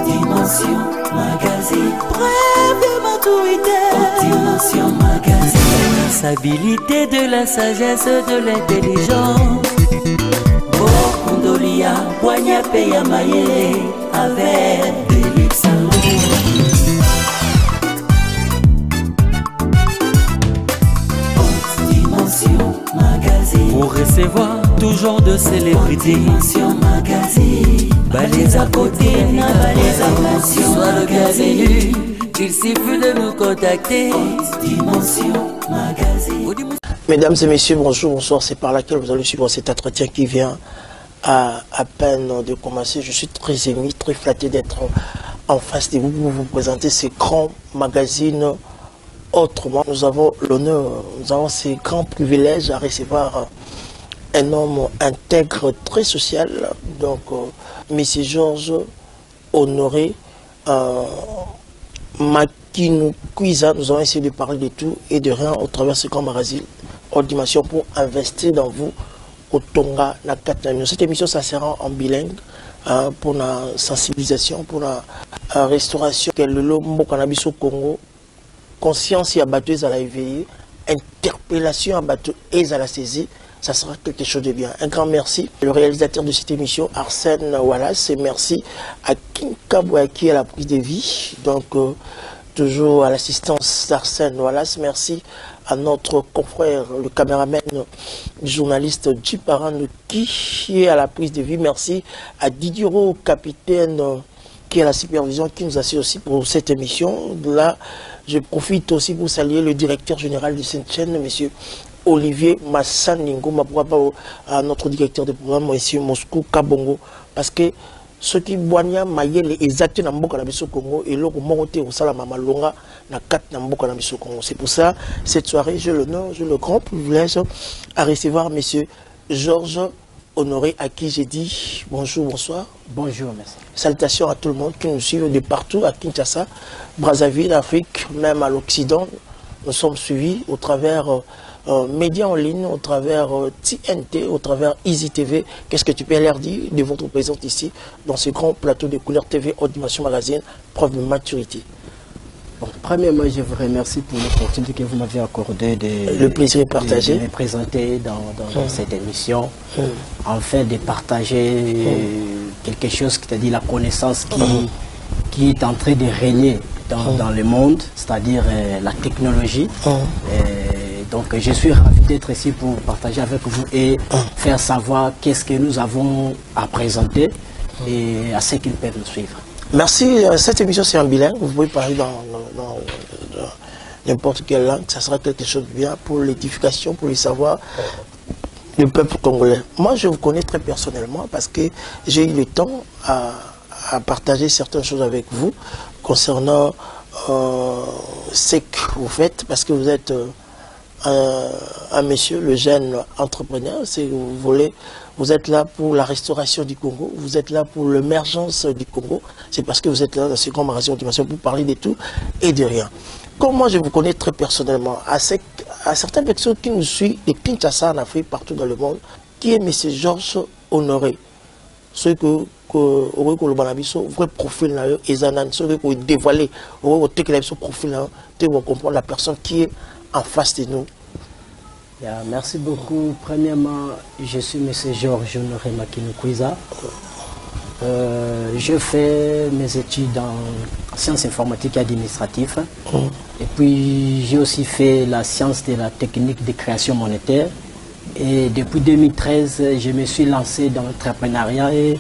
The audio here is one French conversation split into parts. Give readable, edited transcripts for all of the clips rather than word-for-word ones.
Dimension Magazine. Bref de maturité. Dimension Magazine. Stabilité de la sagesse, de l'intelligence. Bokondolia, Boigna Peya Mayele, avec des Luxembourg. Dimension Magazine. Pour recevoir toujours de célébrités. Dimension Magazine. Balais à côté, balais à passion. Soit le bienvenu, il suffit de nous contacter. Dimension Magazine. Mesdames et messieurs, bonjour, bonsoir. C'est par laquelle vous allez suivre cet entretien qui vient à peine de commencer. Je suis très ému, très flatté d'être en face de vous pour vous présenter ces grands magazines. Autrement, nous avons l'honneur, nous avons ces grands privilèges à recevoir un homme intègre, très social, donc M. Georges Honoré Makinu Kwiza. Nous allons essayer de parler de tout et de rien au travers de ce grand magazine Haute Dimension pour investir dans vous au Tonga na Katana. Cette émission, ça sera en bilingue pour la sensibilisation, pour la restauration. Quel le mot cannabis au Congo. Conscience et abatteuse à la éveillée, interpellation abatteuse à la saisie, ça sera quelque chose de bien. Un grand merci. Le réalisateur de cette émission, Arsène Wallace, et merci à Kinka Bouaki à la prise de vie, donc toujours à l'assistance d'Arsène Wallace. Merci à notre confrère, le caméraman, le journaliste Djiparan qui est à la prise de vie. Merci à Didiero, capitaine, qui est à la supervision, qui nous assure aussi pour cette émission. Là, je profite aussi pour saluer le directeur général de cette chaîne, M. Olivier Massaningo, à notre directeur de programme, M. Moscou Kabongo, parce que ce qui boigna mayele exact na mboka na biso Congo et loko monté au sala mama longa na kat na mboka na biso Congo. C'est pour ça cette soirée j'ai l'honneur, j'ai le grand privilège à recevoir M. Georges Honoré, à qui j'ai dit bonjour, bonsoir. Bonjour, merci. Salutations à tout le monde qui nous suit de partout, à Kinshasa, Brazzaville, Afrique, même à l'Occident. Nous sommes suivis au travers médias en ligne, au travers TNT, au travers Easy TV. Qu'est-ce que tu peux leur dire de votre présence ici, dans ce grand plateau de Couleur TV, Haute Dimension Magazine, preuve de maturité? Bon, premièrement, je vous remercie pour l'opportunité que vous m'avez accordé le plaisir de partager, de me présenter dans cette émission, enfin de partager quelque chose qui t'a dit la connaissance qui est en train de régner dans le monde, c'est-à-dire la technologie. Donc je suis ravi d'être ici pour partager avec vous et faire savoir qu'est-ce que nous avons à présenter et à ceux qui peuvent nous suivre. Merci. Cette émission c'est en bilingue, vous pouvez parler dans n'importe quelle langue, ça sera quelque chose de bien pour l'édification, pour les savoirs du peuple congolais. Moi je vous connais très personnellement parce que j'ai eu le temps à partager certaines choses avec vous concernant ce que vous faites, parce que vous êtes un monsieur, le jeune entrepreneur, si vous voulez. Vous êtes là pour la restauration du Congo, vous êtes là pour l'émergence du Congo. C'est parce que vous êtes là dans ce grand magazine Haute Dimension pour parler de tout et de rien. Comme moi je vous connais très personnellement, à certaines personnes qui nous suivent de Kinshasa en Afrique, partout dans le monde, qui est M. Georges Honoré. Ce que le vrai profil, ce que dévoiler, ce profil, pour comprendre la personne qui est en face de nous. Merci beaucoup. Premièrement, je suis M. Georges Honoré Makinu Kwiza. Je fais mes études en sciences informatiques et administratives. Et puis, j'ai aussi fait la science de la technique de création monétaire. Et depuis 2013, je me suis lancé dans l'entrepreneuriat et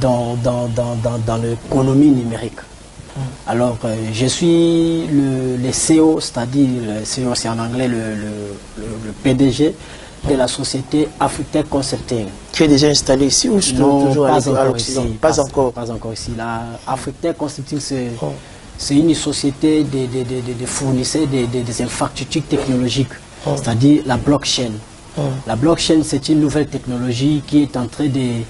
dans l'économie numérique. Alors, je suis le CEO, c'est-à-dire, le CEO c'est en anglais, le PDG de la société Afritech Consulting. Tu es déjà installé ici ou toujours à l'Occident? Pas encore ici. Afritech Consulting, c'est une société de fournisseurs des infrastructures technologiques, c'est-à-dire la blockchain. La blockchain, c'est une nouvelle technologie qui est en train de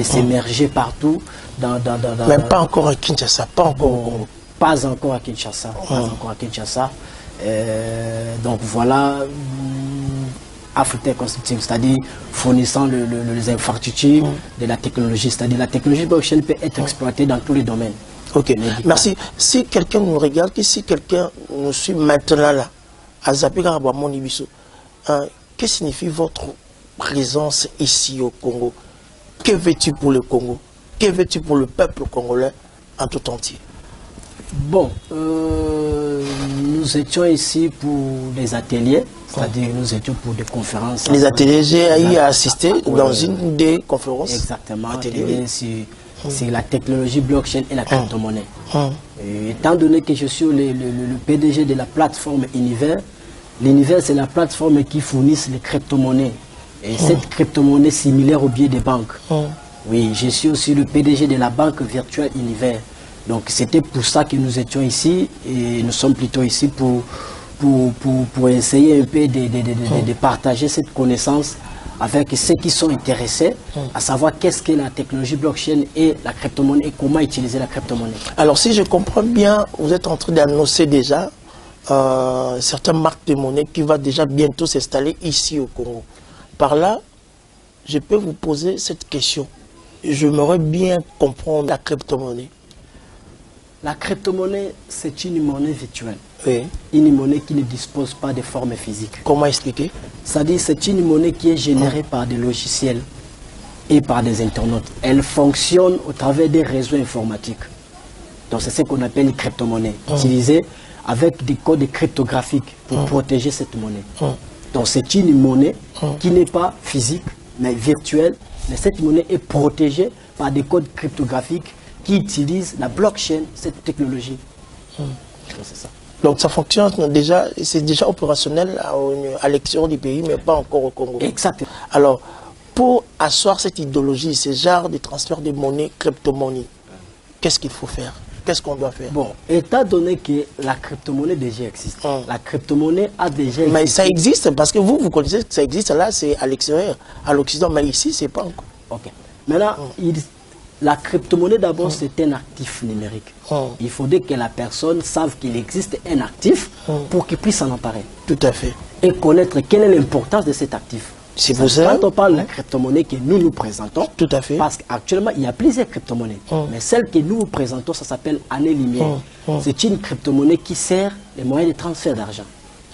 s'émerger partout. Mais pas encore à Kinshasa, pas encore. Pas encore à Kinshasa. Pas encore à Kinshasa. Donc voilà, Afritech Consulting, c'est-à-dire fournissant les infrastructures de la technologie. C'est-à-dire la technologie blockchain peut être exploitée dans tous les domaines. Ok, merci. Si quelqu'un nous regarde, si quelqu'un nous suit maintenant là, à Zapika Monibiso, que signifie votre présence ici au Congo? Que veux-tu pour le Congo? Que veux-tu pour le peuple congolais en tout entier? Bon, nous étions ici pour des ateliers, c'est-à-dire nous étions pour des conférences. Les ateliers, j'ai assisté dans une des conférences. Exactement, ateliers sur la technologie blockchain et la crypto-monnaie. Étant donné que je suis le PDG de la plateforme Univers, l'Univers c'est la plateforme qui fournit les crypto-monnaies. Et cette crypto-monnaie similaire au biais des banques. Oui, je suis aussi le PDG de la banque virtuelle Univers. Donc c'était pour ça que nous étions ici et nous sommes plutôt ici pour essayer un peu de partager cette connaissance avec ceux qui sont intéressés à savoir qu'est-ce que la technologie blockchain et la crypto-monnaie et comment utiliser la crypto-monnaie. Alors si je comprends bien, vous êtes en train d'annoncer déjà certaines marques de monnaie qui va déjà bientôt s'installer ici au Congo. Par là, je peux vous poser cette question. J'aimerais bien comprendre la crypto-monnaie. La crypto-monnaie, c'est une monnaie virtuelle. Oui. Une monnaie qui ne dispose pas de forme physique. Comment expliquer? C'est-à-dire c'est une monnaie qui est générée par des logiciels et par des internautes. Elle fonctionne au travers des réseaux informatiques. Donc c'est ce qu'on appelle une crypto-monnaie, utilisée avec des codes cryptographiques pour protéger cette monnaie. Donc c'est une monnaie qui n'est pas physique, mais virtuelle. Mais cette monnaie est protégée par des codes cryptographiques qui utilisent la blockchain, cette technologie. C'est ça. Donc ça fonctionne déjà, c'est déjà opérationnel à l'extérieur du pays, mais pas encore au Congo. Exactement. Alors, pour asseoir cette idéologie, ce genre de transfert de monnaie, crypto-monnaie, qu'est-ce qu'il faut faire? Qu'est-ce qu'on doit faire? Bon, étant donné que la crypto-monnaie déjà existe, la crypto-monnaie a déjà existé. Mais ça existe, parce que vous connaissez que ça existe, là c'est à l'extérieur, à l'Occident, mais ici c'est pas encore. Ok. Maintenant, la crypto-monnaie d'abord c'est un actif numérique. Il faudrait que la personne sache qu'il existe un actif pour qu'il puisse s'en emparer. Tout à fait. Et connaître quelle est l'importance de cet actif. C'est pour ça. Quand on parle de la crypto-monnaie que nous présentons, tout à fait. Parce qu'actuellement il y a plusieurs crypto-monnaies, mais celle que nous présentons, ça s'appelle Année-Lumière. C'est une crypto-monnaie qui sert les moyens de transfert d'argent.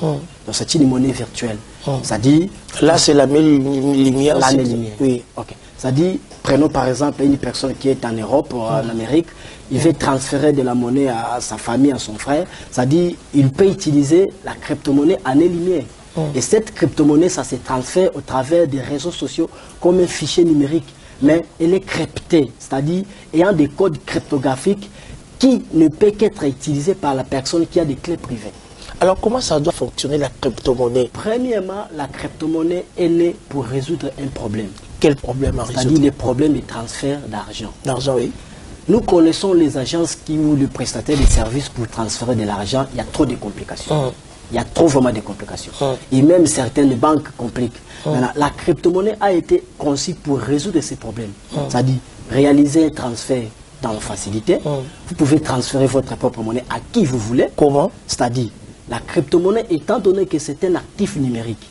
Donc c'est une monnaie virtuelle. C'est-à-dire... Là c'est l'année-lumière. L'année-lumière. Oui. Ok. C'est-à-dire, prenons par exemple une personne qui est en Europe ou en Amérique, il veut transférer de la monnaie à sa famille, à son frère. C'est-à-dire, il peut utiliser la crypto-monnaie Année-Lumière. Et cette crypto-monnaie, ça se transfère au travers des réseaux sociaux comme un fichier numérique. Mais elle est cryptée, c'est-à-dire ayant des codes cryptographiques qui ne peuvent qu'être utilisés par la personne qui a des clés privées. Alors comment ça doit fonctionner la crypto-monnaie? Premièrement, la crypto-monnaie est née pour résoudre un problème. Quel problème à résoudre? C'est-à-dire les problèmes de transfert d'argent. D'argent, oui. Nous connaissons les agences ou les prestataires de services pour transférer de l'argent. Il y a trop de complications. Il y a trop vraiment de complications. Et même certaines banques compliquent. Maintenant, la crypto-monnaie a été conçue pour résoudre ces problèmes. C'est-à-dire réaliser un transfert dans la facilité. Vous pouvez transférer votre propre monnaie à qui vous voulez. Comment? C'est-à-dire, la crypto-monnaie, étant donné que c'est un actif numérique,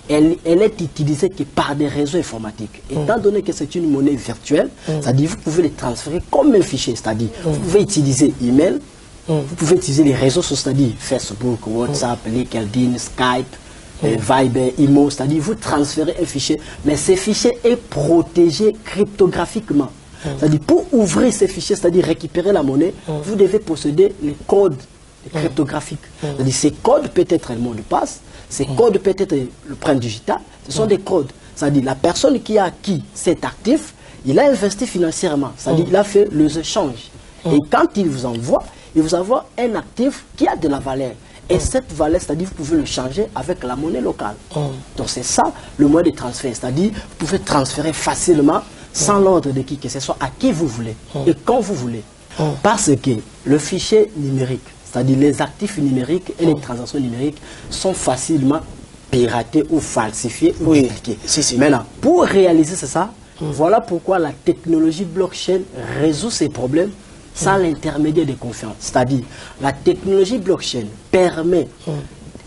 elle est utilisée que par des réseaux informatiques. Étant donné que c'est une monnaie virtuelle, c'est-à-dire vous pouvez les transférer comme un fichier. C'est-à-dire, vous pouvez utiliser email, vous pouvez utiliser les réseaux sociaux, c'est-à-dire Facebook, WhatsApp, LinkedIn, Skype, Viber, Imo, c'est-à-dire vous transférez un fichier, mais ce fichier est protégé cryptographiquement. C'est-à-dire pour ouvrir ce fichier, c'est-à-dire récupérer la monnaie, vous devez posséder les codes cryptographiques. C'est-à-dire ces codes peut être le mot de passe, ces codes peut être le print digital, ce sont des codes. C'est-à-dire la personne qui a acquis cet actif, il a investi financièrement, c'est-à-dire il a fait les échanges. Et quand il vous envoie un actif qui a de la valeur. Et cette valeur, c'est-à-dire vous pouvez le changer avec la monnaie locale. Donc c'est ça le moyen de transfert. C'est-à-dire vous pouvez transférer facilement, sans l'ordre de qui que ce soit, à qui vous voulez et quand vous voulez. Parce que le fichier numérique, c'est-à-dire les actifs numériques et les transactions numériques sont facilement piratés ou falsifiés ou dupliqués. Maintenant, pour réaliser ça, voilà pourquoi la technologie blockchain résout ces problèmes sans l'intermédiaire de confiance. C'est-à-dire, la technologie blockchain permet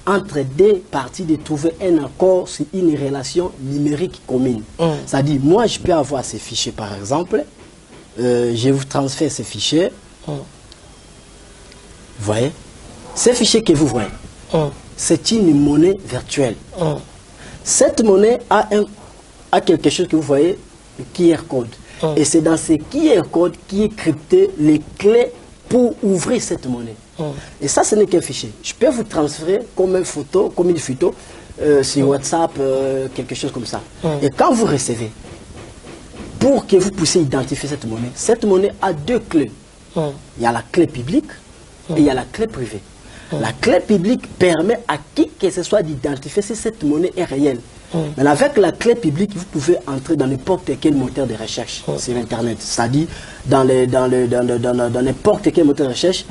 entre deux parties de trouver un accord sur une relation numérique commune. C'est-à-dire, moi, je peux avoir ces fichiers, par exemple. Je vous transfère ces fichiers. Vous voyez? Ces fichiers que vous voyez, c'est une monnaie virtuelle. Cette monnaie a quelque chose que vous voyez, le QR code. Et c'est dans ce QR code qui est crypté les clés pour ouvrir cette monnaie. Et ça, ce n'est qu'un fichier. Je peux vous transférer comme une photo, sur WhatsApp, quelque chose comme ça. Et quand vous recevez, pour que vous puissiez identifier cette monnaie a deux clés. Il y a la clé publique et il y a la clé privée. La clé publique permet à qui que ce soit d'identifier si cette monnaie est réelle. Mais avec la clé publique, vous pouvez entrer dans n'importe quel moteur de recherche sur Internet. C'est-à-dire, dans n'importe quel moteur de recherche,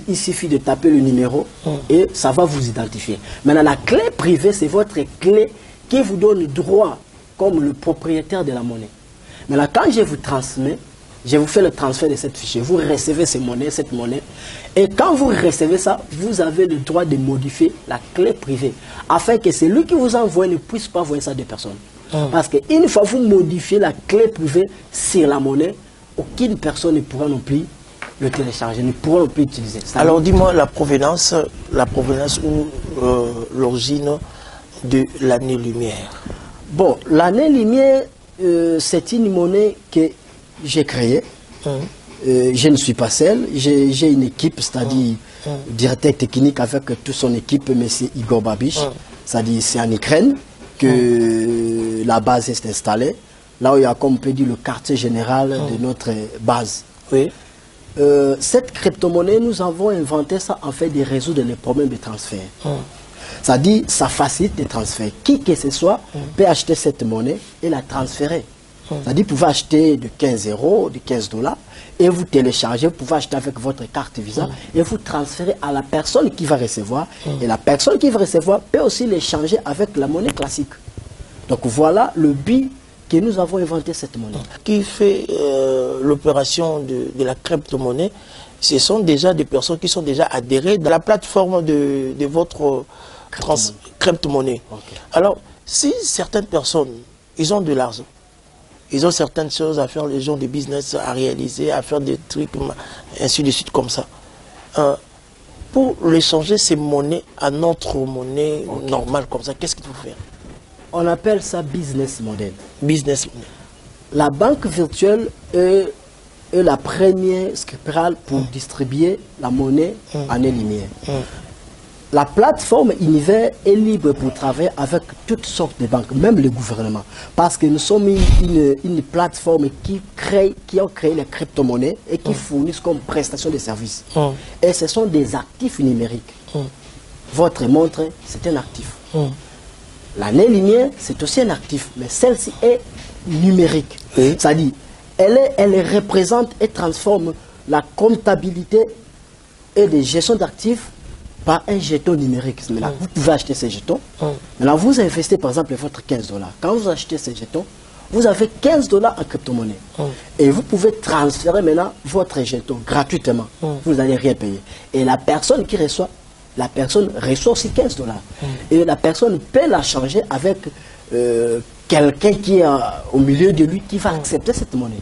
il suffit de taper le numéro et ça va vous identifier. Maintenant, la clé privée, c'est votre clé qui vous donne droit comme le propriétaire de la monnaie. Maintenant, quand je vous transmets, je vous fais le transfert de cette fichier. Vous recevez cette monnaie. Et quand vous recevez ça, vous avez le droit de modifier la clé privée. Afin que celui qui vous envoie ne puisse pas envoyer ça à des personnes. Parce qu'une fois que vous modifiez la clé privée sur la monnaie, aucune personne ne pourra non plus le télécharger, ne pourra non plus l'utiliser. Alors dis-moi la provenance ou l'origine de l'année-lumière. Bon, l'année-lumière, c'est une monnaie que j'ai créée. Je ne suis pas seul, j'ai une équipe, c'est-à-dire directeur technique avec toute son équipe, M. Igor Babich. C'est-à-dire c'est en Ukraine que la base est installée. Là où il y a, comme on peut dire, le quartier général de notre base. Oui. Cette crypto-monnaie, nous avons inventé ça en fait de résoudre les problèmes de transfert. C'est-à-dire, ça facilite les transferts. Qui que ce soit peut acheter cette monnaie et la transférer. C'est-à-dire, vous pouvez acheter de 15 €, de 15 $, et vous téléchargez, vous pouvez acheter avec votre carte Visa, et vous transférez à la personne qui va recevoir. Et la personne qui va recevoir peut aussi l'échanger avec la monnaie classique. Donc voilà le but que nous avons inventé cette monnaie. Qui fait l'opération de la crypto-monnaie, ce sont déjà des personnes qui sont déjà adhérées dans la plateforme de votre crypto-monnaie. Alors, si certaines personnes, ils ont de l'argent, ils ont certaines choses à faire, les gens de business à réaliser, à faire des trucs, ainsi de suite comme ça. Pour l'échanger ces monnaies à notre monnaie normale comme ça, qu'est-ce qu'il faut faire? On appelle ça business model. Business model. La banque virtuelle est la première scripturale pour distribuer la monnaie année-lumière. La plateforme Univers est libre pour travailler avec toutes sortes de banques, même le gouvernement. Parce que nous sommes une plateforme qui a créé les crypto-monnaies et qui fournissent comme prestation de services. Et ce sont des actifs numériques. Votre montre, c'est un actif. L'année-lumière, c'est aussi un actif, mais celle-ci est numérique. C'est-à-dire, elle représente et transforme la comptabilité et des gestions d'actifs par un jeton numérique. Maintenant, vous pouvez acheter ces jetons. Maintenant, vous investissez par exemple votre 15 $. Quand vous achetez ces jetons, vous avez 15 $ en crypto-monnaie. Et vous pouvez transférer maintenant votre jeton gratuitement. Vous n'allez rien payer. Et la personne qui reçoit, aussi 15 $. Et la personne peut la changer avec quelqu'un qui est au milieu de lui qui va accepter cette monnaie.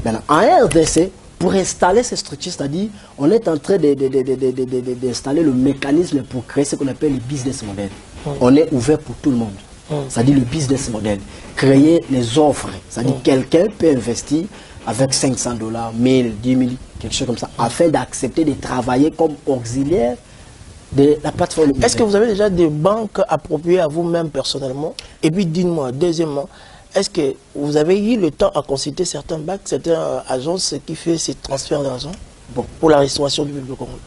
Maintenant, en RDC, pour installer ces structures, c'est-à-dire, on est en train d'installer le mécanisme pour créer ce qu'on appelle le business model. On est ouvert pour tout le monde. C'est-à-dire le business model. Créer les offres. C'est-à-dire quelqu'un peut investir avec 500 $, 1000, 10 000, quelque chose comme ça, afin d'accepter de travailler comme auxiliaire de la plateforme. Est-ce que vous avez déjà des banques appropriées à vous-même personnellement? Et puis, dites-moi, deuxièmement, est-ce que vous avez eu le temps à consulter certaines banques, certaines agences qui font ces transferts d'argent pour la restauration du peuple congolais?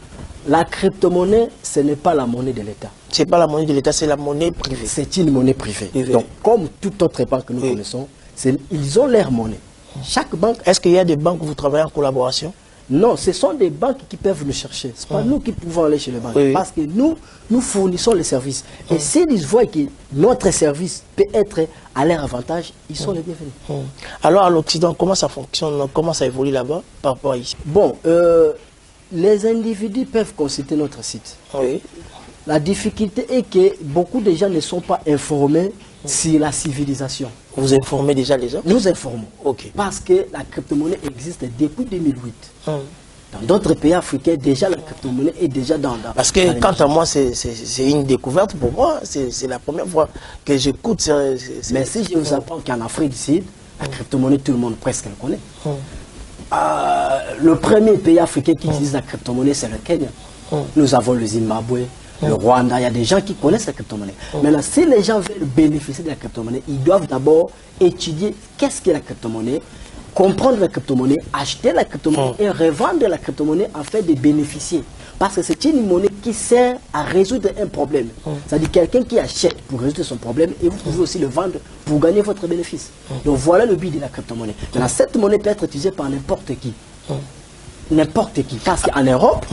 La crypto-monnaie, ce n'est pas la monnaie de l'État. Ce n'est pas la monnaie de l'État, c'est la monnaie privée. C'est une monnaie privée. Donc, comme toute autre banque que nous connaissons, ils ont leur monnaie. Chaque banque... Est-ce qu'il y a des banques où vous travaillez en collaboration? Non, ce sont des banques qui peuvent nous chercher. Ce n'est pas nous qui pouvons aller chez les banques. Parce que nous fournissons les services. Et s'ils voient que notre service peut être à leur avantage, ils sont les bienvenus. Alors à l'Occident, comment ça fonctionne? Comment ça évolue là-bas par rapport à ici? Bon, les individus peuvent consulter notre site. La difficulté est que beaucoup de gens ne sont pas informés sur la civilisation. Vous informez déjà les gens? Nous informons. Ok. Parce que la crypto-monnaie existe depuis 2008. Dans d'autres pays africains, déjà la crypto-monnaie est déjà dans... Parce que quant à moi, c'est une découverte pour moi. C'est la première fois que j'écoute. Mais si je vous apprends qu'en Afrique du Sud, la crypto-monnaie, tout le monde presque le connaît. Le premier pays africain qui utilise la crypto-monnaie, c'est le Kenya. Nous avons le Zimbabwe, le Rwanda. Il y a des gens qui connaissent la crypto-monnaie. Maintenant, si les gens veulent bénéficier de la crypto-monnaie, ils doivent d'abord étudier qu'est-ce qu'est la crypto-monnaie, comprendre la crypto-monnaie, acheter la crypto-monnaie et revendre la crypto-monnaie afin de bénéficier. Parce que c'est une monnaie qui sert à résoudre un problème. C'est-à-dire quelqu'un qui achète pour résoudre son problème et vous pouvez aussi le vendre pour gagner votre bénéfice. Donc voilà le but de la crypto-monnaie. Maintenant, cette monnaie peut être utilisée par n'importe qui. N'importe qui. Parce qu'en Europe,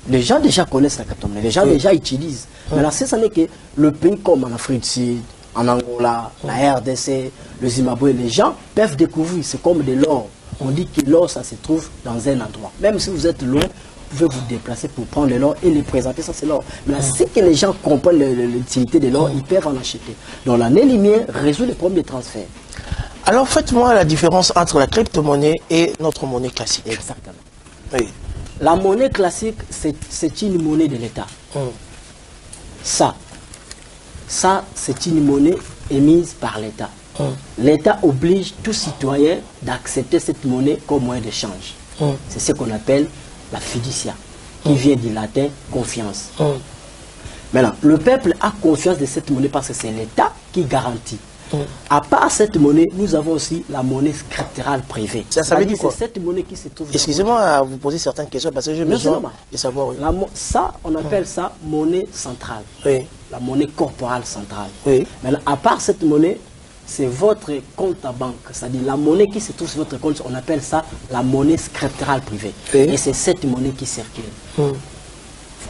les gens déjà connaissent la crypto-monnaie. Les gens déjà utilisent. Maintenant, c'est ça n'est que le pays comme en Afrique du Sud, en Angola, la RDC, le Zimbabwe, les gens peuvent découvrir. C'est comme de l'or. On dit que l'or, ça se trouve dans un endroit. Même si vous êtes loin, vous pouvez vous déplacer pour prendre l'or et les présenter. Ça, c'est l'or. Mais si que les gens comprennent l'utilité de l'or, ils peuvent en acheter. Donc, l'année lumière résout les problèmes de transfert. Alors, faites-moi la différence entre la crypto-monnaie et notre monnaie classique. Exactement. Oui. La monnaie classique, c'est une monnaie de l'État. Ça, c'est une monnaie émise par l'État. L'État oblige tout citoyen d'accepter cette monnaie comme moyen d'échange. C'est ce qu'on appelle la fiducia, qui vient du latin confiance. Maintenant, le peuple a confiance de cette monnaie parce que c'est l'État qui garantit. À part cette monnaie, nous avons aussi la monnaie scripturale privée. Ça veut dire quoi? C'est cette monnaie qui se trouve... Excusez-moi à vous poser certaines questions parce que j'ai besoin de savoir. Oui. Ça, on appelle ça monnaie centrale. Oui. La monnaie corporale centrale. Oui. Maintenant, à part cette monnaie, c'est votre compte à banque. C'est-à-dire la monnaie qui se trouve sur votre compte, on appelle ça la monnaie scripturale privée. Oui. Et c'est cette monnaie qui circule. Vous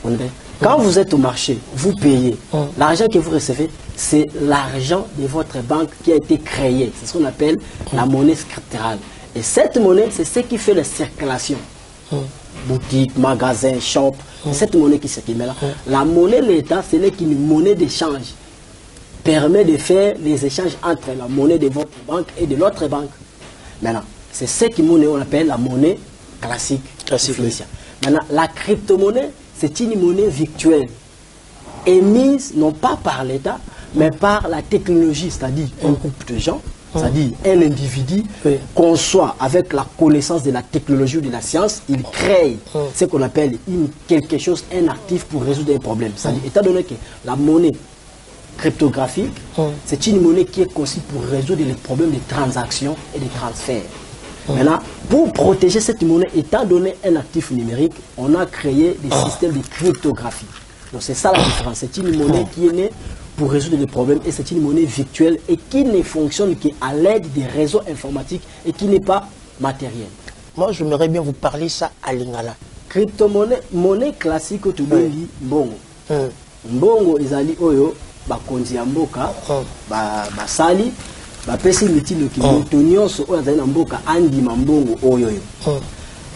comprenez? Quand vous êtes au marché, vous payez. L'argent que vous recevez, c'est l'argent de votre banque qui a été créé. C'est ce qu'on appelle la monnaie scripturale. Et cette monnaie, c'est ce qui fait la circulation. Boutique, magasin, shop, c'est cette monnaie qui circule. Mais là, la monnaie de l'État, ce n'est qu'une monnaie d'échange. Permet de faire les échanges entre la monnaie de votre banque et de l'autre banque. Maintenant, c'est ce qu'on appelle la monnaie classique. Maintenant, la crypto-monnaie, c'est une monnaie virtuelle, émise non pas par l'État, mais par la technologie, c'est-à-dire un groupe de gens, c'est-à-dire un individu conçoit avec la connaissance de la technologie ou de la science, il crée ce qu'on appelle quelque chose, un actif pour résoudre un problème. C'est-à-dire, étant donné que la monnaie cryptographique, c'est une monnaie qui est conçue pour résoudre les problèmes de transactions et de transferts. Maintenant, pour protéger cette monnaie, étant donné un actif numérique, on a créé des systèmes de cryptographie. Donc c'est ça la différence. C'est une monnaie qui est née pour résoudre les problèmes et c'est une monnaie virtuelle et qui ne fonctionne qu'à l'aide des réseaux informatiques et qui n'est pas matérielle. Moi, j'aimerais bien vous parler ça à Lingala. Crypto-monnaie, monnaie classique, tu dis mbongo. Mbongo, izali oyo, bakonzi ya mboka, basali, bapesi mitindo ki moto nyonso oyo azali na mboka andima mbongo oyo.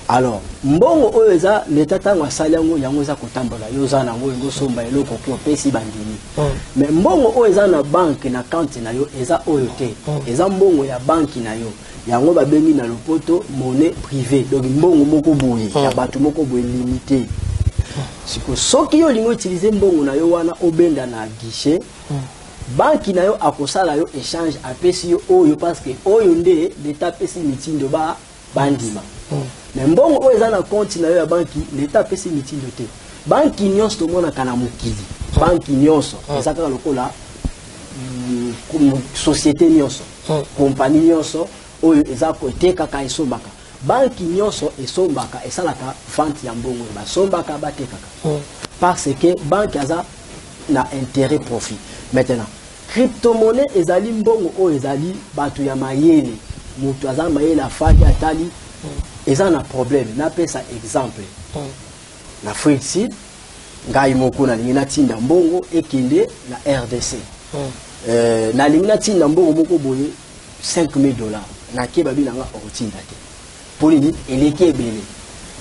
Alors, mbongo oyo eza l'État tango asali yango eza kotambola yo za nango ngo somba eloko ki opesi bandimi. Mais mbongo oyo eza na banque na compte na yo eza oyo te. Eza mbongo ya banque na yo. Yango babengi na lopoto monnaie privée. Donc mbongo moko boye ya bato moko boye limité. Siko soki yo lingo utiliser mbongo na yo wana obenda na guichet. Banki na yo akosala yo échange apesi yo oyo parce que oyo nde l'État pesi mitindo ba bandima. Mais mbongo oyo eza na compte na yo ya banki l'État pesi mitindo te. Banki nyonso tomona kana mokili. Banki nyonso eza kaka lokola société nyonso, compagnie nyonso oyo eza kotekaka esombaka. Banki nyonso esombaka esalaka vente ya mbongo basombaka batekaka. Parce que banki aza na intérêt profit. Maintenant, crypto-monnaie ezali mbongo o ezali batu ya mayele. Mutu aza mayele afaki atali eza na problème. Na pesa exemple. Na Afrique Sud, ngai moko na lingina tinda mbongo ekende na RDC. Na lingina tinda mbongo moko boye $5,000. Na keba bilanga otinda te. Polini eleki ebele.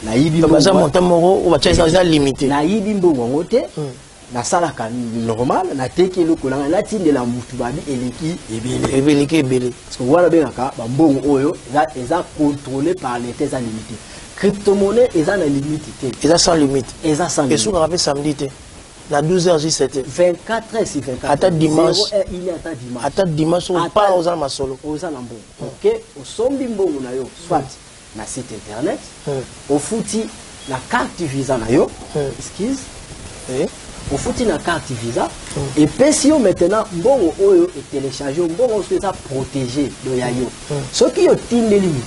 Na yibi mbongo montant moko ou bacha eza limité. Na yibi mbongo ngote. na sala ka normal na teki eloko na na tinde la mutu babi eleki ebele parce que voilà bien ka ba mbongo oyo eza contrôlé par l'État, eza limité. Crypto-monnaie eza na limite te, eza sans limite, eza sans limite. Et sous rappel samedi te na 12h J7 24h si 24h ata dimanche, il y a ata dimanche on pas aux alma solo aux alambon. OK, au sombi mbongo na yo soit na site internet, au fouti la carte Visa na yo, excuse, au fouti la carte Visa, et puis si on maintenant mbongo oyo est téléchargé, mbongo so ça protégé de yayo. Ce qui est tinde limite.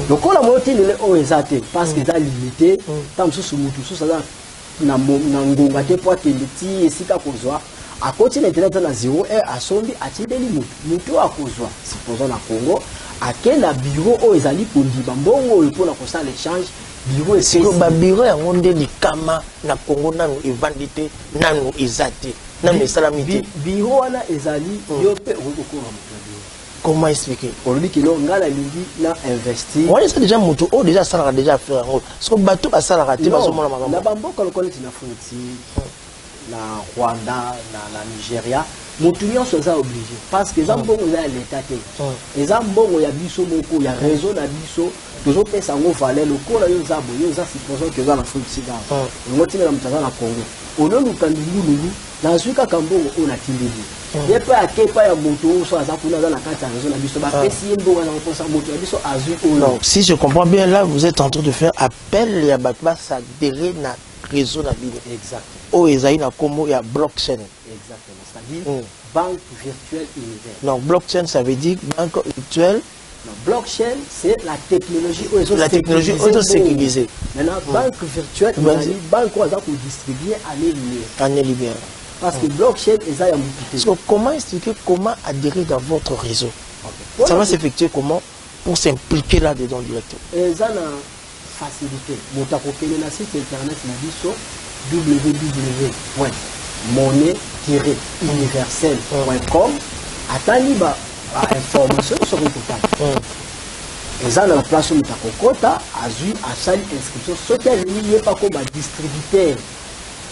Donc on a monté les oezate parce que ça limité, tant sous mutu sous ça na ngonga te po teleti esika kozwa à côté internet na 0 à sombi a tinde limite. Mutu akozwa supposons na Congo à quel bureau o ezali kondiba mbongo oyo pona kosa l'échange bureau c'est que ba bureau ya ngonde likama na Congo nanu evandite nanu ezate nanu esalamite bureau wana ezali yo pe okokora mutu. Comment expliquer? On dit que l'on a la lingi na investir. On est déjà mutu o déjà ça déjà faire parce que bateau ba ça raté ba somona makambo. Na bambo ko connaître na Fouti na Rwanda na Nigeria mutu nyonso za obligé parce que za mbongo za l'état te. Eza mbongo ya biso moko ya réseau na biso toujours pesa ngo valeur le ko la yo za boyo za supposons que za na Fouti ga. Ngoti na mtaza na Congo. Ono lukandulu na zuka kambongo ona tindeli. Et puis à quel point il soit dans la carte non, si je comprends bien, là vous êtes en train de faire appel à Batma s'adhérer à réseau nabil. Exactement. Oh, il y a comme il y a blockchain. Exactement. C'est-à-dire banque virtuelle univers. Non, blockchain ça veut dire banque virtuelle. Non, blockchain c'est la technologie. La technologie auto-sécurisée. Maintenant, banque virtuelle, banque où on va distribuer année lumière. Parce que blockchain est un outil. Comment expliquer comment adhérer dans votre réseau? Ça va s'effectuer comment pour s'impliquer là-dedans directement? Ça a une facilité. Vous avez un site internet www.monnaie-universelle.com. Attendez information sur le total. Et ça, la place où vous avez à salle inscription. Ce qui est lié pas comme un distributeur.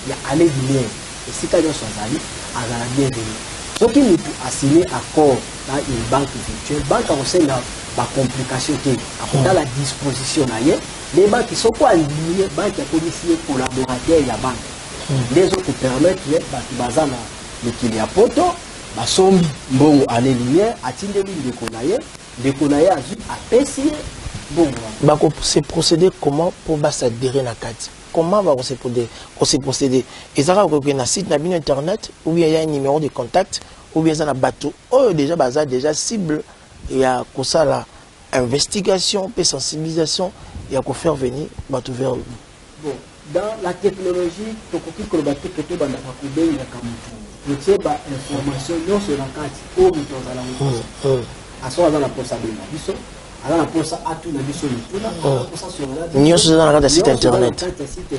Il y a allé venir. Et si quelqu'un soit allé, à la bienvenue. Ce qui nous a signé accord dans une banque virtuelle, banque a aussi la complication qui est à la disposition. Les banques qui sont quoi liées, banques qui ont signé collaborateurs, il y a banque. Les autres permettent de faire des clients poto, sombi, bon, année lumière, à Tindeli, de Konaye, à PCA, bon. C'est procédé comment pour s'adhérer à la carte? Comment va se procéder? Et ça va un site internet ou bien il y a un numéro de contact ou bien ça un bateau. Oh déjà bazar déjà cible il y a comme ça la investigation et sensibilisation il y a qu'on faire venir bateau vers vous. Bon, dans la technologie to ko ki ko bateau que to banda ko be ya kamutu. Vous savez ba information non sur la carte au muto za la muto. Aso za la possibilité biso ala na posa atu na biso lituna posa sur la nyonso za na kata site internet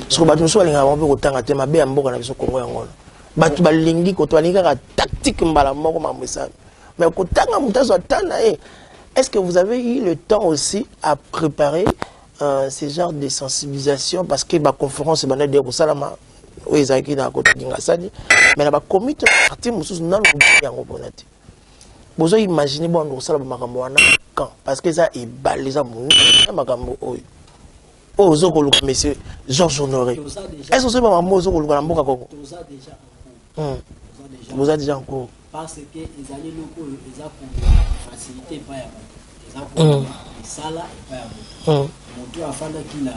so bato muso balinga ba ko tanga te mabe ya mboka na biso Kongo yango bato balingi ko to balinga ka tactique mbala moko mamwisa mais ko tanga mutazo atana est-ce que vous avez eu le temps aussi à préparer ces genres de sensibilisation parce que ma conférence est banale de salama o ezaki na ko tinga sadi mais na ba comité parti mususu na ko yango bonati. Vous imaginez bon nous ça quand parce que ça est balé mon makambo oyo ozo ko luka monsieur Georges Honoré est-ce que c'est pas maman ozo ko luka na mboka koko vous êtes déjà en cours parce que les années locaux les a pour faciliter pas ya les a pour sala pas ya moto afanda kila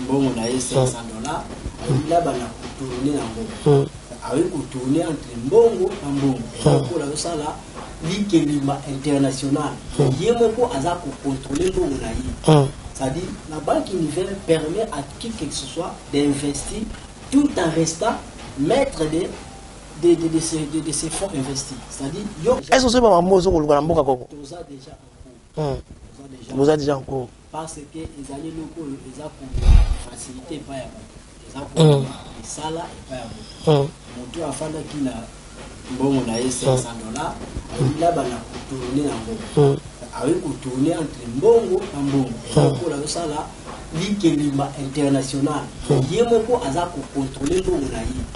mbongo na $500 là bana tourner na mbongo avec tourner entre mbongo na mbongo pour la sala l'Ikelima international. Yemoko aza pour contrôler l'eau. C'est-à-dire, la banque universelle permet à qui que ce soit d'investir tout en restant maître de ces fonds investis. C'est-à-dire, est-ce que c'est pas maman ozo ko luka na mboka koko? Vous êtes déjà en cours. Parce que les années locaux les a pour faciliter pas ya les a pour sala pas ya moto afanda kila mbongo na $500 là bana tourner na mbongo avec tourner entre mbongo na mbongo pour la sala l'Ikelima international yemoko aza ko contrôler mbongo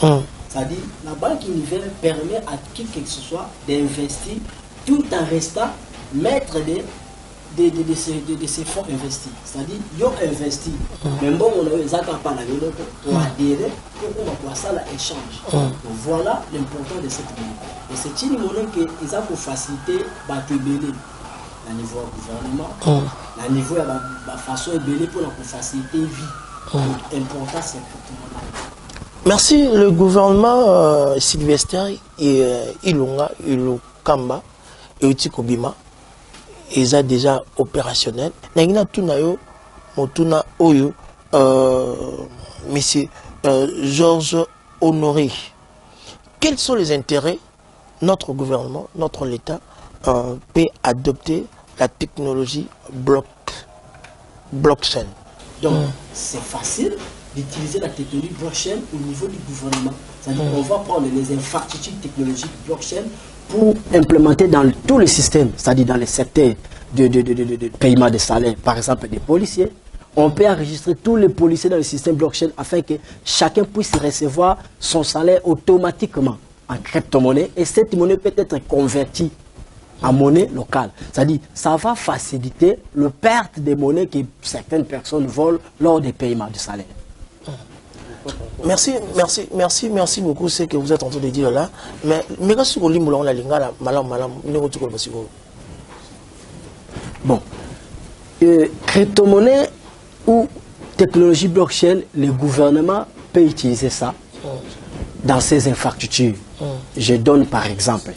na C'est-à-dire, la banque universelle permet à qui que ce soit d'investir tout en restant maître de ces fonds investis. C'est-à-dire, ils ont investi. Mais bon, on a eu ça pour adhérer pour ça l'échange. Donc voilà l'importance de cette monnaie. Et c'est une monnaie qui a pour faciliter la niveau du gouvernement, la niveau de la façon de pour faciliter la vie. Important, c'est merci. Le gouvernement Sylvester Ilunga, Ilukamba et Utikobima, ils sont déjà opérationnels. Nagina Tunayo, Motuna Oyo, monsieur Georges Honoré. Quels sont les intérêts notre gouvernement, notre l'État peut adopter la technologie blockchain? Donc, c'est facile d'utiliser la technologie blockchain au niveau du gouvernement. C'est-à-dire qu'on va prendre les infrastructures technologiques blockchain pour implémenter dans tous les systèmes, c'est-à-dire dans les secteurs de paiement de salaire, par exemple des policiers. On peut enregistrer tous les policiers dans le système blockchain afin que chacun puisse recevoir son salaire automatiquement en crypto-monnaie et cette monnaie peut être convertie en monnaie locale. C'est-à-dire ça va faciliter le perte des monnaies que certaines personnes volent lors des paiements de salaire. Merci beaucoup ce que vous êtes en train de dire là. Mais bon, crypto-monnaie ou technologie blockchain, le gouvernement peut utiliser ça dans ses infrastructures. Je donne par exemple.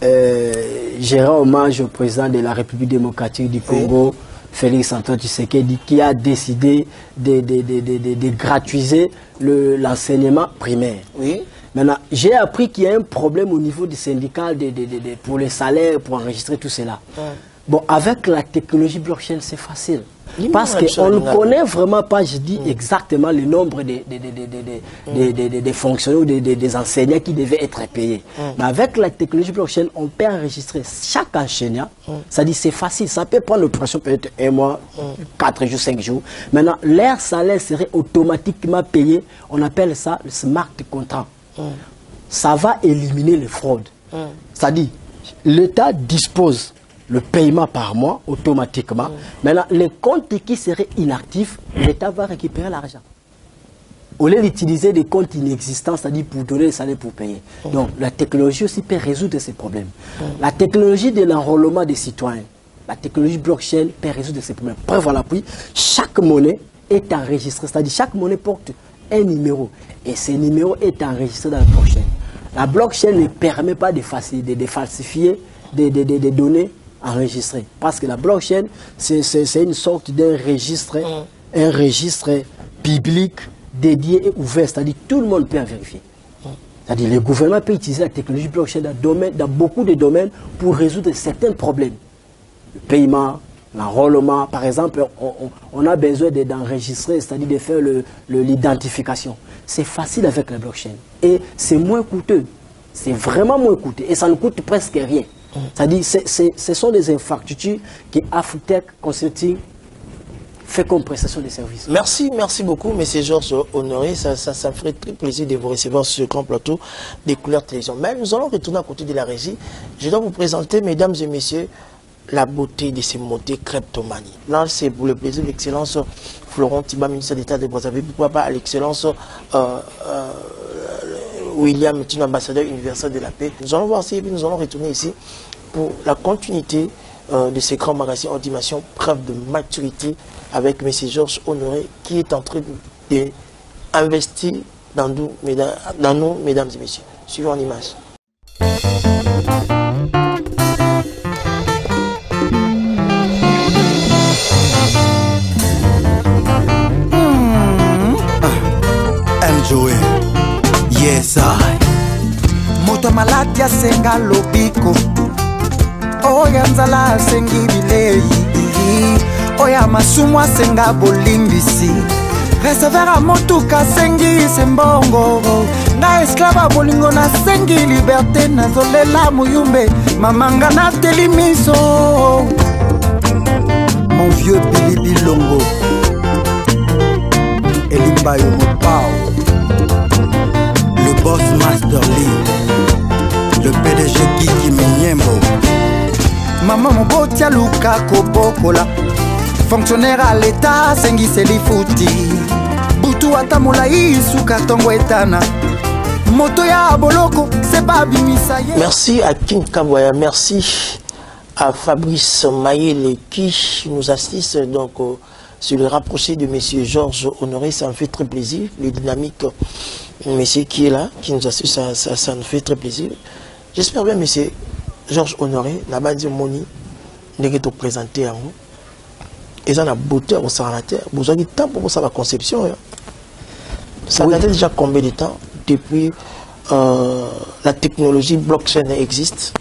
J'ai rendu hommage au président de la République démocratique du Congo, Félix Antoine Tshisekedi, qui a décidé de gratuiser l'enseignement primaire. Oui. Maintenant, j'ai appris qu'il y a un problème au niveau du syndicat pour les salaires, pour enregistrer tout cela. Bon, avec la technologie blockchain, c'est facile. Parce qu'on ne connaît vraiment pas, je dis exactement le nombre des fonctionnaires ou des enseignants qui devaient être payés. Mais avec la technologie blockchain, on peut enregistrer chaque enseignant. Ça dit c'est facile, ça peut prendre l'opération peut-être 1 mois, 4 jours, 5 jours. Maintenant, leur salaire serait automatiquement payé. On appelle ça le smart contract. Ça va éliminer les fraudes. Ça dit, l'État dispose le paiement par mois automatiquement. Maintenant, les comptes qui seraient inactifs, l'État va récupérer l'argent. Au lieu d'utiliser des comptes inexistants, c'est-à-dire pour donner le salaire pour payer. Donc, la technologie aussi peut résoudre ces problèmes. La technologie de l'enrôlement des citoyens, la technologie blockchain peut résoudre ces problèmes. Preuve à l'appui, chaque monnaie est enregistrée, c'est-à-dire chaque monnaie porte un numéro. Et ce numéro est enregistré dans la blockchain. La blockchain ne permet pas de falsifier des données enregistré. Parce que la blockchain, c'est une sorte d'un registre, un registre public dédié et ouvert. C'est-à-dire tout le monde peut en vérifier. C'est-à-dire le gouvernement peut utiliser la technologie blockchain dans beaucoup de domaines pour résoudre certains problèmes. Le paiement, l'enrôlement, par exemple, on a besoin d'enregistrer, c'est-à-dire de faire l'identification. C'est facile avec la blockchain. Et c'est moins coûteux. C'est vraiment moins coûteux. Et ça ne coûte presque rien. C'est-à-dire, ce sont des infrastructures qui Afutech Consulting fait comme prestation de services. Merci beaucoup, M. Georges Honoré. Ça me ferait très plaisir de vous recevoir sur ce grand plateau des Couleurs Télévision. Mais nous allons retourner à côté de la régie. Je dois vous présenter, mesdames et messieurs, la beauté de ces mots-clés cryptomanie. Là, c'est pour le plaisir de l'excellence Florent Tiba, ministre d'État de Brazzaville. Pourquoi pas à l'excellence William, ambassadeur universel de la paix. Nous allons voir si nous allons retourner ici pour la continuité de ces grands magazines en dimension preuve de maturité avec M. Georges Honoré qui est en train d'investir dans nous, mesdames et messieurs. Suivons en image. Enjoy. Yes, I. Moto malati ya senga lobiko. Oya nzala sengi bilei. Oya masumwa senga bolimbisi. Recevoir a motuka sengi sembongo. Na esclava bolingo na sengi liberté na zolela muyumbe. Mamanga na telimiso. Mon vieux Billy Bilongo. Elimba yo mopao. tia luka kobokola fonctionnaire à l'état sengiseli futi butu ata molai suka tongo etana moto ya boloko c'est pas bimisa ye. Merci à King Kabwaya, merci à Fabrice Mayele qui nous assiste donc sur le rapproché de monsieur Georges Honoré. Ça me fait très plaisir, le dynamique monsieur qui est là, qui nous assiste, ça nous fait très plaisir. J'espère bien monsieur Georges Honoré n'a pas dit moni n'est que te présenter en vous. Et ça a beauté au Saranater. Vous avez du temps pour ça la conception. Ça a déjà combien de temps depuis la technologie blockchain existe?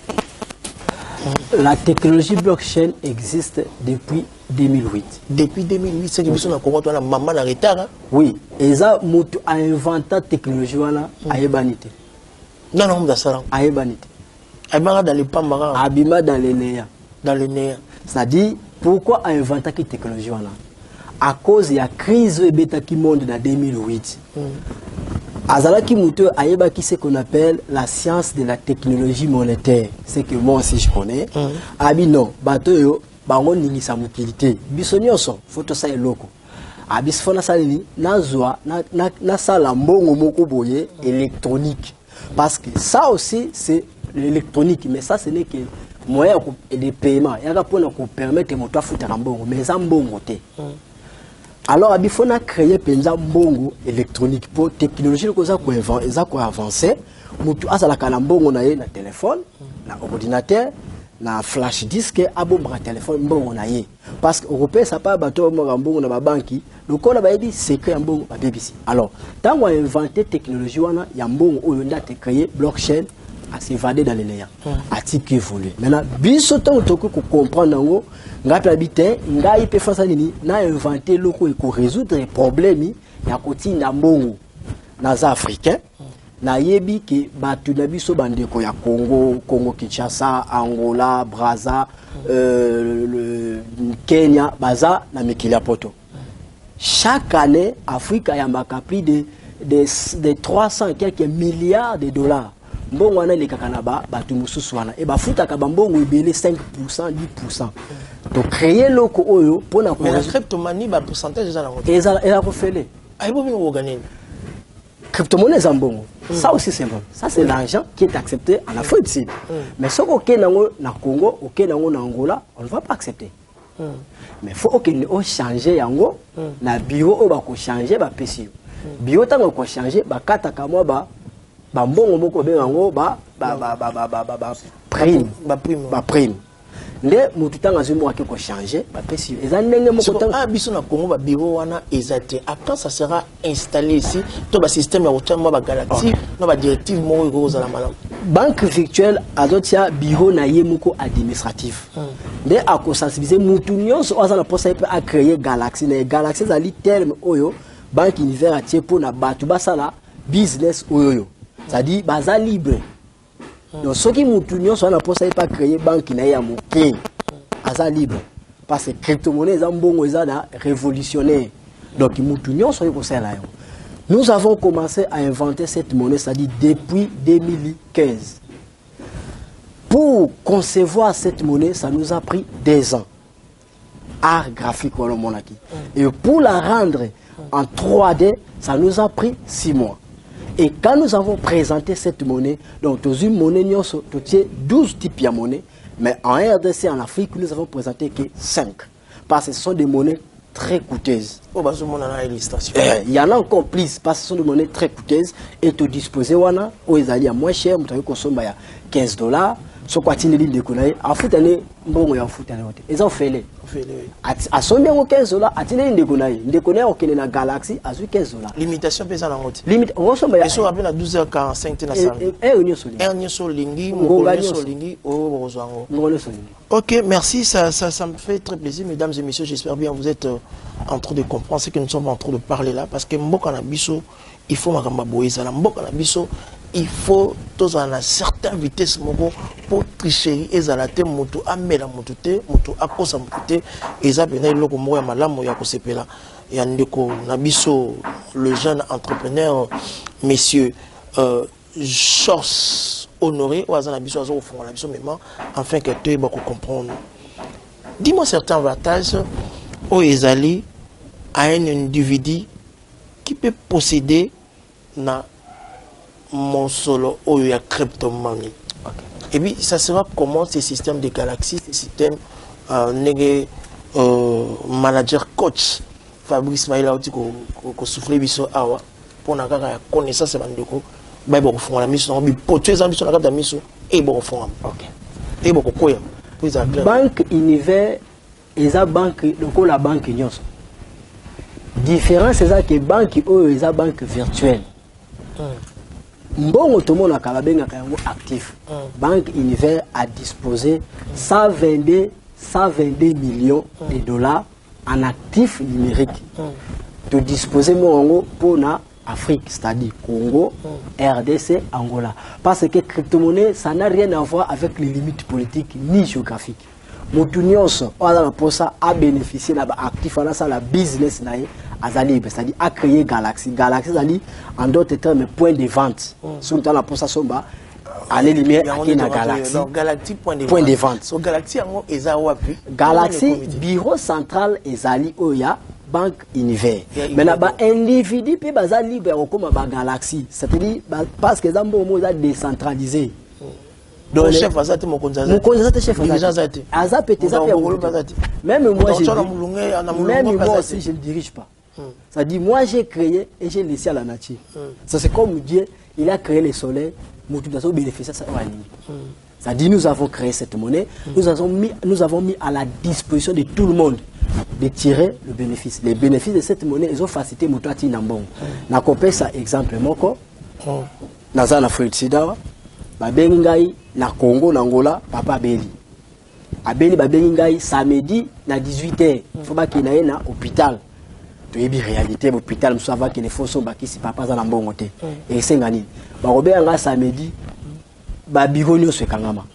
La technologie blockchain existe depuis 2008. Depuis 2008, c'est que nous avons la maman en retard. Oui, et ça a inventé la technologie à Ebanité. Non, non, dans ça. À Ebanité. Abima dans les Pamara. Abima dans les Néa. Dans les Néa. C'est-à-dire, pourquoi a inventé cette technologie à cause de la crise qui monte dans 2008. Azalaki Mouto Aïeba qui ce qu'on appelle la science de la technologie monétaire. C'est que moi aussi je connais. Abi non, bateau bango nini sa mobilité. Bisonyoso, photo ça est loco. Abi fona salini nazwa na sala mbongo moko boye électronique. Parce que ça aussi c'est l'électronique, mais ça ce n'est que moyen de paiement. Il y a pour nous permettre de faire un mbongo, mais ça mbongo te. Alors, il faut créer un mbongo électronique pour technologie que ça qu'on avancer. Mutu asala kalambongo na ye na téléphone, na ordinateur, na flash disk, abomba téléphone mbongo na ye. Parce que européen ça pas bateau mbongo na ba banki, donc on a ba dit secret mbongo ba BBC. Alors, tant on a inventé technologie wana ya mbongo oyo ndate créer blockchain à s'évader dans les néants, à tirer évoluer. Maintenant, biso tant que comprendre ngo ngapi habité ngai pe fasa nini na inventer loko et résoudre les problèmes ya kotinda mbongo naza africain na yebi ke batu na biso bandeko ya Congo Kinshasa, Angola, Brazza, Kenya, baza na mikili poto. Chaque année Afrique a yambaka plus de 300 quelques milliards de dollars. Mbongo wana le kakanaba batu mususu wana e bafuta ka mbongo ebele 5% 10%. Donc créer loko oyo pour na mais la cryptomanie ba pourcentage za na eza ko fele ay bo bingo organiser cryptomonnaie zambongo ça aussi c'est bon, ça c'est l'argent qui est accepté en Afrique du Sud. Mais ce qu'on a na Congo, OK nango na Angola, on ne va pas accepter. Mais faut OK on changer yango na bio o ba ko changer ba pesi bio tango ko changer ba kata ka moi ba mbongo moko be yango ba prime nde mutu tanga zumo ake ko changer ba pesi eza ndenge moko tanga biso na Congo ba bureau wana ezate à quand ça sera installé ici to ba système ya otama ba galaxy no ba directive moko ko za la malam banque virtuelle azotia bureau na ye moko administratif nde ako sensibiliser mutu nyonso aza na posa pe a créer galaxy na galaxy za li terme oyo banque univers atie pour na batu basala business oyo c'est-à-dire baza libre. Donc ceux qui m'outunent soit na posa pas créer banque na ya moké aza libre parce que crypto-monnaie zambongo ezada révolutionnaire. Donc m'outunent soit ko ça là. Nous avons commencé à inventer cette monnaie, c'est-à-dire depuis 2015. Pour concevoir cette monnaie, ça nous a pris 2 ans. Art graphique voilà mon acquis. Et pour la rendre en 3D, ça nous a pris 6 mois. Et quand nous avons présenté cette monnaie, donc une monnaie, nous avons 12 types de monnaie, mais en RDC, en Afrique, nous avons présenté que 5. Parce que ce sont des monnaies très coûteuses. Il y en a encore plus, parce que ce sont des monnaies très coûteuses. Et tu disposes, où ils allaient à moins cher, tu consommes $15. Ce qu'on a dit de connaître, en foot année, bon, en foot année, ils ont fait les. À son bien $15, à Tinelli de connaître, de connaître aucun dans la galaxie, à $15. Limitation pèse en route. Limite, on ressemble à. Ils sont appelés à 12h45 na samedi. Ok, merci, ça me fait très plaisir, mesdames et messieurs. J'espère bien vous êtes en train de comprendre ce que nous sommes en train de parler là, parce que Mbokanabiso, il faut Makambaboïsa, Mbokanabiso. Il faut tous à une certaine vitesse pour tricher et zalater moto amela motote moto akosa motote et ça bien il loko moya malamu ya kosepela ya ndeko nabiso le jeune entrepreneur monsieur Georges Honoré ou azana biso azo fonga biso même afin que tu ba comprendre Dis-moi certains avantages au Ezali à un individu qui peut posséder na mon solo ou la crypto-monnaie. Et puis, ça sera comment ces systèmes de galaxies, ces systèmes manager coach Fabrice Maïla qui souffle biso awa pour na kaka connaissance bandeko ba bo fonga la mission bi potu za mission na kata mission et bo fonga. OK. Et bo koya. Banque Univers eza banque donc la banque nyonso. Différence c'est ça que banque o eza banque virtuelle. Mbongo tout le monde a kalabenga kango actif. Banque Univers a disposé 122 millions de dollars en actifs numériques. De disposer mon pour la Afrique, c'est-à-dire Congo, RDC, Angola. Parce que crypto-monnaie, ça n'a rien à voir avec les limites politiques ni géographiques. Moutunios, pour ça, a bénéficié de l'actif, la business, c'est-à-dire à créer Galaxy. Galaxy, c'est-à-dire, en d'autres termes, point de vente. Sur le temps, pour ça, allez lumière à la Galaxy. Donc, Galaxy, point de vente. So, Galaxy, Galaxy, bureau central, Ezali, Oya, Banque Univers. Mais là-bas, individu peut être libre comme la Galaxy. C'est-à-dire, parce que les gens sont décentralisés. Donc, chef, Azate, mon conseil. Mon conseil, chef, Azate. Azate, même moi, aussi, je ne dirige pas. C'est-à-dire, moi, j'ai créé et j'ai laissé à la nature. Ça, c'est comme Dieu, il a créé le soleil, nous avons bénéficié de ça. C'est-à-dire, nous avons créé cette monnaie, nous avons mis à la disposition de tout le monde de tirer le bénéfice. Les bénéfices de cette monnaie, ils ont facilité mon toit Tinambon. Na copé ça exemple moko. Naza na Fred Sidawa. Babengai na Congo, na Angola, papa Beli. Abeli babengai samedi na 18h. Faut pas qu'il y ait na hôpital. Tu es bien réalité hôpital, nous savons que les faux sont baki si papa za na mbongo te. Et c'est ngani. Ba robert samedi ba bigonyo se kangama.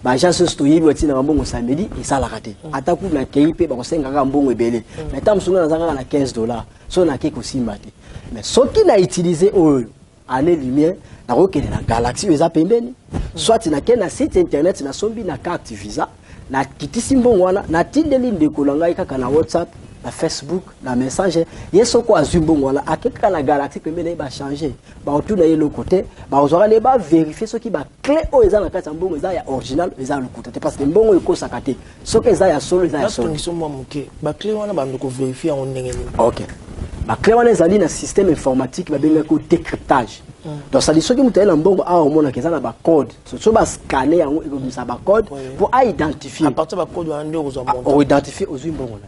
Ba gens sont toyebi tina mbongo samedi et ça la raté. Ataku na KIP ba kosenga mbongo ebele. Mais tam sunga na na $15. So na keko simbate. Mais ce qui n'a utilisé au année lumière na rokene na Galaxy eza pembeni. Soit na kena site internet na sombi na carte Visa na kitisi mbongo wana na tindeli ndeko langa kaka na WhatsApp, na Facebook, na Messenger. Yeso ko azumbongo wana akeka na Galaxy pembeni ba changer. Ba otuna ye le côté, ba ozora ne ba vérifier ce qui ba clé o eza na kati mbongo eza ya original eza le côté parce que mbongo eko sakate. Ce que eza ya solo eza ya solo. Ba clé wana ba ndoko vérifier en ndenge ni. OK. Ba clé wana ezali na système informatique ba benga ko décryptage. Donc ça dit ce qui mutaye na mbongo a omona keza na ba code. So ba scanner yango eko bisa ba code pour identifier. À partir ba code wana ndio ozo monter. Pour identifier ozu mbongo na.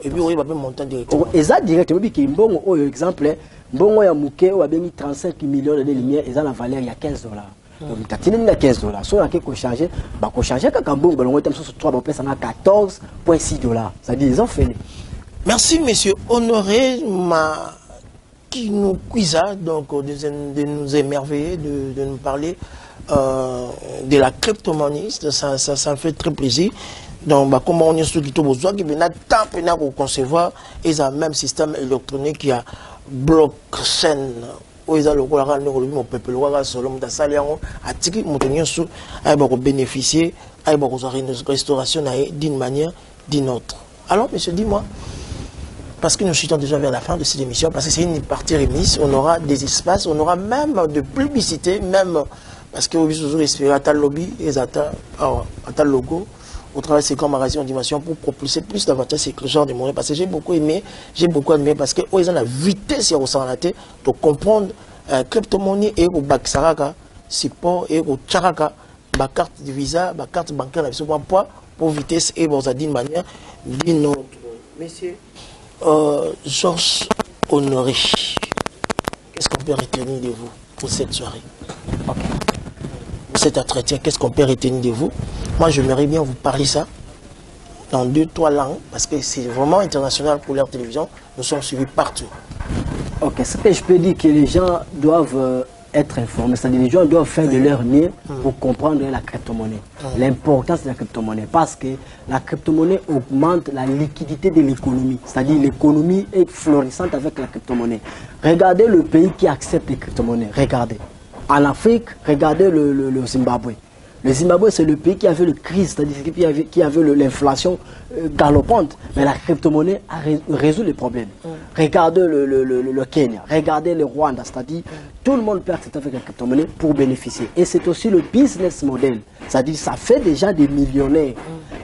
Et puis, on va monter directement. Exact, directement. Parce bon, exemple, bon, il y a Mouké, on a mis 35 millions de lumière, et ça, la valeur, il y a $15. Donc, il y a $15. Si on a quelque chose changé, on changer quand bon, on a sur 3, on peut s'en $14.6. C'est-à-dire, ils ont fait. Merci, monsieur Honoré, qui nous cuisa, donc, de nous émerveiller, de nous parler de la crypto-monnaie. Ça me fait très plaisir. Donc, comment on est sur le besoin qui vient de concevoir et un même système électronique qui a blockchain. Où ils ont le peuple, bénéficier de restauration d'une manière d'une autre. Alors, monsieur, dis-moi, parce que nous chutons déjà vers la fin de cette émission, parce que c'est une partie remise, on aura des espaces, on aura même de publicité, même parce que vous avez espéré à tal lobby et à tal logo. Au travail, c'est comme magazine en dimension pour propulser plus d'avantages sur le genre de monnaie. Parce que j'ai beaucoup aimé parce que ils ont la vitesse au santé de comprendre crypto-monnaie et au Baksaraka, support et au Tcharaka, ma carte de visa, ma carte bancaire, pour vitesse et d'une manière d'une autre. Monsieur Georges Honoré, qu'est-ce qu'on peut retenir de vous pour cette soirée? Okay. Cet entretien, qu'est-ce qu'on peut retenir de vous? Moi, j'aimerais bien vous parler ça dans 2-3 langues, parce que c'est vraiment international pour leur télévision. Nous sommes suivis partout. Ok, ce que je peux dire, que les gens doivent être informés, c'est-à-dire les gens doivent faire de leur mieux pour comprendre la crypto-monnaie. L'importance de la crypto-monnaie, parce que la crypto-monnaie augmente la liquidité de l'économie. C'est-à-dire l'économie est florissante avec la crypto-monnaie. Regardez le pays qui accepte les crypto-monnaies. Regardez. En Afrique, regardez le Zimbabwe. Le Zimbabwe, c'est le pays qui avait le crise, c'est-à-dire qui avait l'inflation galopante. Mais la crypto-monnaie a résout les problèmes. Regardez le Kenya, regardez le Rwanda, c'est-à-dire tout le monde peut accepter avec la crypto-monnaie pour bénéficier. Et c'est aussi le business model, c'est-à-dire ça fait déjà des millionnaires.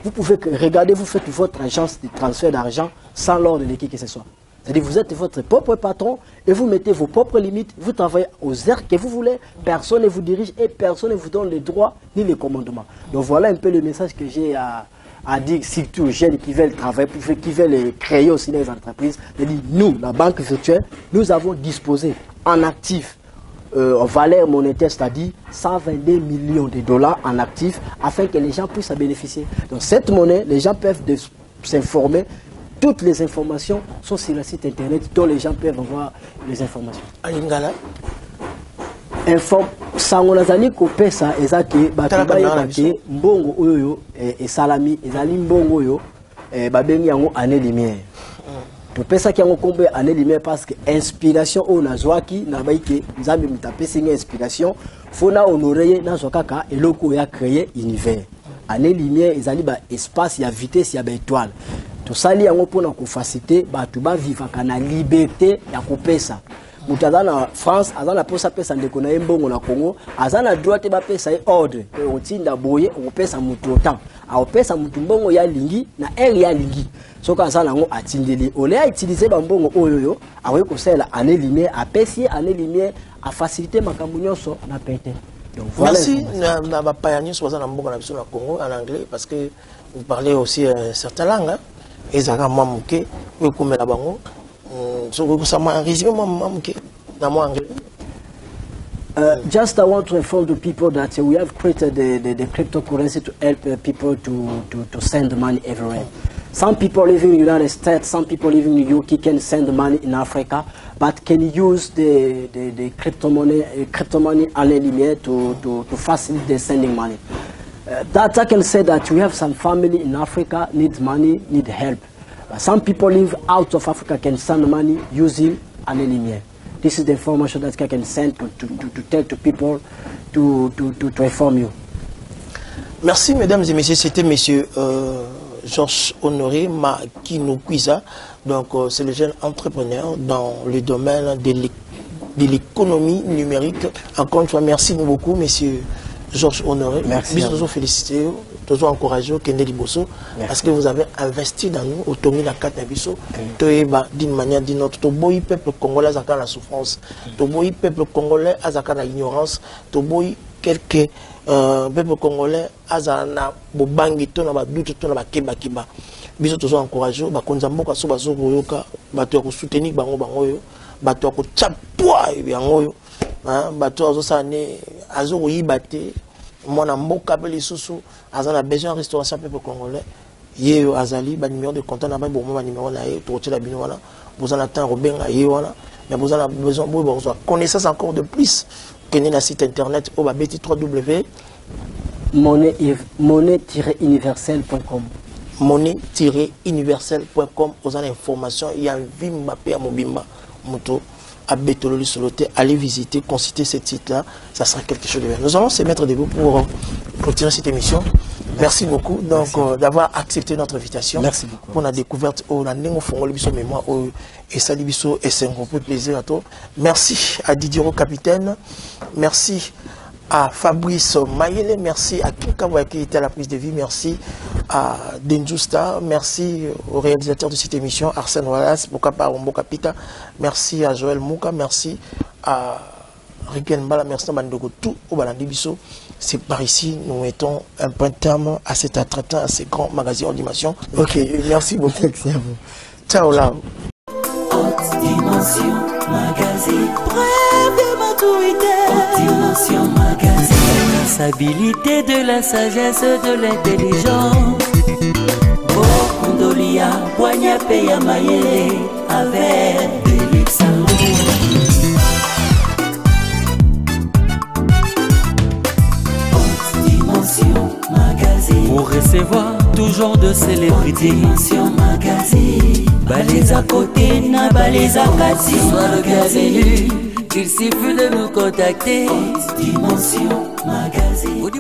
Vous pouvez regarder, vous faites votre agence de transfert d'argent sans l'ordre de qui que ce soit. C'est-à-dire vous êtes votre propre patron et vous mettez vos propres limites, vous travaillez aux heures que vous voulez, personne ne vous dirige et personne ne vous donne les droits ni les commandements. Donc voilà un peu le message que j'ai à dire surtout aux jeunes qui veulent travailler, qui veulent créer aussi des entreprises. C'est-à-dire nous, la banque virtuelle, nous avons disposé en actifs en valeur monétaire, c'est-à-dire 122 millions de dollars en actifs afin que les gens puissent en bénéficier. Donc cette monnaie, les gens peuvent s'informer. Toutes les informations sont sur le site internet dont les gens peuvent avoir les informations. Alingala sangonazali kopesa ezaki batubaki mbongo oyo et salami ezali mbongo oyo babengi yango année lumière. Topesa ki yango kombe année lumière parce que inspiration o nazwaki na baike nzambe mutapesi inspiration fona honorer na zwakaka eloko ya créer univers. Année lumière ezali ba espace ya vitesse ya ba étoile. Tout ça lié pour faciliter batuba vivre na liberté ya kopesa. Mutaza na France azana posa pesa ndeko na mbongo na Congo azana droit ba pesa ordre e otinda boye opesa mutu autant a opesa mutu mbongo ya lingi na air ya lingi soka azana ngo atindeli ole a utiliser ba mbongo oyoyo awe ko sela année lumière a pesi année lumière a faciliter makambo nyonso na pete. Donc voilà. Merci na ba payani so azana mbongo na biso na Congo en anglais parce que vous parlez aussi certaines langues hein? Ezaka mamuke we kumela bango so go sama résumé mamuke na mo anglais. Just I want to inform the people that we have created the cryptocurrency to help people to send money everywhere. Some people living in the United States, some people living in the UK can send money in Africa, but can use the crypto money année lumière to facilitate sending money. That I can say that we have some family in Africa need money, need help. But some people live out of Africa can send money using année lumière. This is the information that I can send to tell to people to inform you. Merci mesdames et messieurs, c'était monsieur Georges Honoré Makinokwiza. Donc c'est le jeune entrepreneur dans le domaine de l'économie numérique. Encore une fois, merci beaucoup monsieur Georges Honoré. Merci. Nous vous féliciter, toujours encourager Kende Liboso parce que vous avez investi dans nous, au Tomi la carte Nabiso, d'une manière ou d'une autre. Le peuple congolais a la souffrance, le peuple congolais a la ignorance, le quelques peuple congolais a la bobangi, la doute, la keba keba. Biso toujours encourager, bakonzamboka so bazokoyoka, bato soutenir bango bango, bato ko chapwa yango. Bato azosane azo yibate mona mboka pe lisusu azana besoin de restauration peuple congolais ye azali ba numéro de compte na ba bon ba numéro na ye to tela bino wana vous en attend robenga ye wana mais vous en avez besoin de connaissance encore de plus que na site internet au babeti monnaie-universelle.com monnaie-universelle.com aux informations il y a vimba pe mobimba moto à Betololi Soloté, allez visiter, consulter ce site-là, ça sera quelque chose de bien. Nous allons se mettre debout pour continuer cette émission. Merci beaucoup d'avoir accepté notre invitation. Merci beaucoup. Pour la découverte, on a mémoire et ça et c'est un peu plaisir à toi. Merci à Didier capitaine, merci à Fabrice Mayele, merci à Kinkawa qui était à la prise de vie, merci à Denjusta, merci au réalisateur de cette émission, Arsène Wallace, Mokapita, merci à Joël Mouka, merci à Riken Bala, merci à Bandogo, tout au Balandibiso. C'est par ici, nous mettons un point de terme à cet entretien, à ces grands magazines d'animation. Ok, merci beaucoup. Merci à vous. Ciao là. Haute Dimension Magazine. Bref de maturité. Haute Dimension Magazine. La stabilité de la sagesse, de l'intelligence. Bokundolia, Boigna Peya Mayele, avec des Luxembourg. Haute Dimension Magazine. Pour recevoir toujours de célébrités. Haute Dimension Magazine. Balez à côté, na balez à Kati. Soit le cas élu, il suffit de nous contacter. Haute Dimension Magazine.